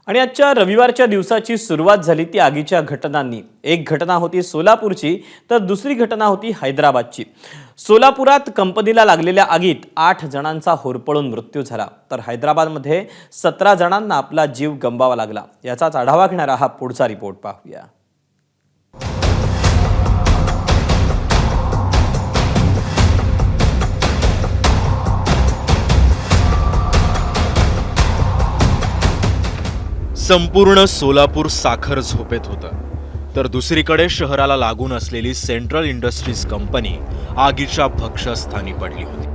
आणि आजच्या रविवारच्या दिवसाची सुरुवात झाली ती आगीच्या घटनांनी। एक घटना होती सोलापूरची तर दुसरी घटना होती हैदराबादची। सोलापुरात कंपनीला लागलेल्या आगीत 8 जणांचा होरपळून मृत्यू झाला, तर हैदराबादमध्ये 17 जणांना आपला जीव गमवावा लागला। याचाच आढावा घेणारा हा पुढचा रिपोर्ट पाहूया। संपूर्ण सोलापूर साखर झोपेत होतं, तर दुसरीकडे शहराला लागून असलेली सेंट्रल इंडस्ट्रीज कंपनी आगीच्या भक्ष्यस्थानी पडली होती।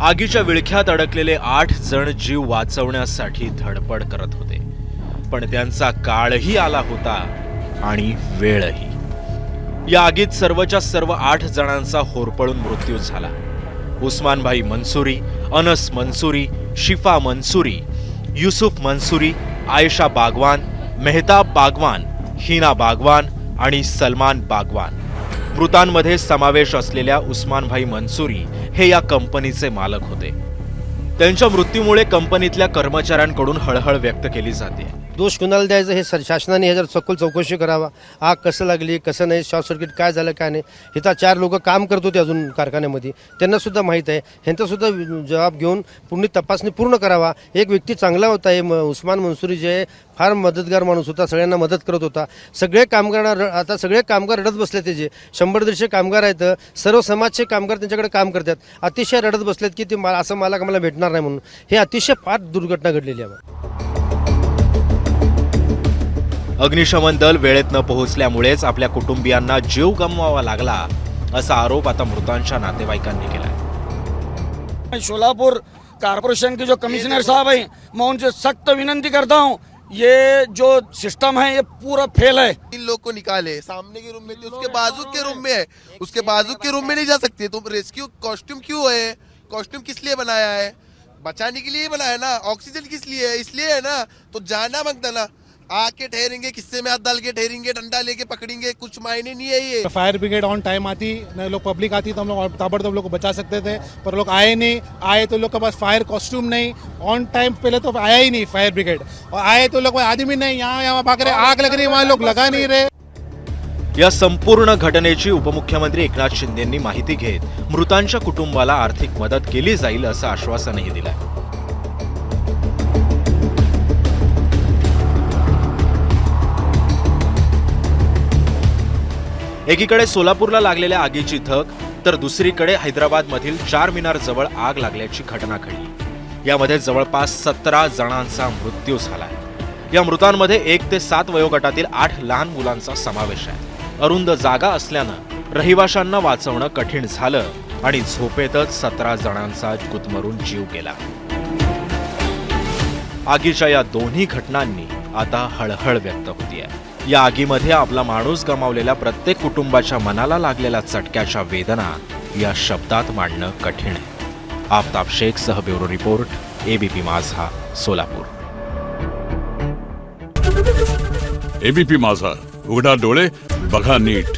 आगीच्या विळख्यात अडकलेले 8 जण जीव वाचवण्यासाठी धडपड करत होते, पण त्यांचा काळही आला होता आणि वेळही। या आगीत सर्वच्या सर्व 8 जणांचा होरपळून मृत्यू झाला। उस्मानभाई मंसूरी, अनस मंसूरी, शिफा मंसूरी, युसुफ मंसूरी, आयशा बागवान, मेहताब बागवान, हिना बागवान आणि सलमान बागवान। मृतांमध्ये समावेश असलेल्या उस्मानभाई मंसूरी हे या कंपनीचे मालक होते। त्यांच्या मृत्यूमुळे कंपनीतल्या कर्मचाऱ्यांकडून हळहळ व्यक्त केली जाते। दोष कुणाला द्यायचं हे शासनाने जर सखोल चौकशी करावा। आग कसं लागली, कसं नाही, शॉर्ट सर्किट काय झालं काय नाही। इथं 4 लोक काम करत होते अजून कारखान्यामध्ये, त्यांना सुद्धा माहीत आहे। ह्यांचा सुद्धा जबाब घेऊन पूर्ण तपासणी पूर्ण करावा। एक व्यक्ती चांगला होता, हे उस्मान मंसूरी जे फार मदतगार माणूस होता, सगळ्यांना मदत करत होता। सगळे कामगार आता सगळे कामगार रडत बसले, त्याचे 100-150 कामगार आहेत, सर्व समाजचे कामगार त्यांच्याकडे काम करतात। अतिशय रडत बसलेत की ते असं मला भेटणार नाही म्हणून। हे अतिशय फार दुर्घटना घडलेली आहे। अग्निशमन दल वेळेत न पोहोचल्यामुळेच आपल्या कुटुंबियांना जीव गमवावा लागला, असा आरोप आता मृतांच्या नातेवाईकांनी केला। सोलापुर कारपोरेशन के जो कमिश्नर साहब हैं, मैं उनसे सख्त विनती करता हूं, ये जो सिस्टम है ये पूरा फेल है। इन लोग को निकाले, सामने के रूम में थी, उसके बाजू के रूम में है, उसके बाजू के रूम में नहीं जा सकते। तो रेस्क्यू कॉस्ट्यूम क्यों है? कॉस्ट्यूम किस लिए बनाया है? बचाने के लिए बनाया ना। ऑक्सीजन किस लिए है? इसलिए है ना। तो जाना मांगता ना, आके ठहरेंगे, किस्से में हाथ डाल के ठहरेंगे, डंडा लेके पकड़ेंगे, कुछ मायने नहीं है ये। फायर ब्रिगेड ऑन टाइम आती, न लोग पब्लिक आती तो हम लोग ताबड़तोड़ लोग को बचा सकते थे, पर लोग आए नहीं। आए तो लोग के पास फायर कॉस्ट्यूम नहीं, ऑन टाइम पहले तो आया ही नहीं फायर ब्रिगेड, और आए तो लोग आदमी नहीं, यहाँ भाग रहे, आग लग रही है, वहाँ लोग लगा नहीं रहे। या संपूर्ण घटनेची उपमुख्यमंत्री एकनाथ शिंदेंनी माहिती घेत मृतांच्या कुटुंबाला आर्थिक मदत केली जाईल असं आश्वासनही दिलंय। एकीकडे सोलापूरला लागलेल्या आगीची धग, तर दुसरीकडे हैदराबादमधील 4 मीनार जवळ आग लागल्याची घटना घडली। यामध्ये जवळपास 17 जणांचा मृत्यू झालाय। या मृतांमध्ये 1 ते 7 वयोगटातील 8 लहान मुलांचा समावेश आहे। अरुंद जागा असल्यानं रहिवाशांना वाचवणं कठीण झालं आणि झोपेतच 17 जणांचा गुदमरून जीव गेला। आगीच्या या दोन्ही घटनांनी आता हळहळ व्यक्त होतीये। या आगीमध्ये आपला माणूस गमावलेल्या प्रत्येक कुटुंबाच्या मनाला लागलेल्या चटक्याच्या वेदना या शब्दात मांडणं कठीण आहे। आफताब शेख सह ब्युरो रिपोर्ट, एबीपी माझा, सोलापूर। एबीपी माझा, उघडा डोळे बघा नीट।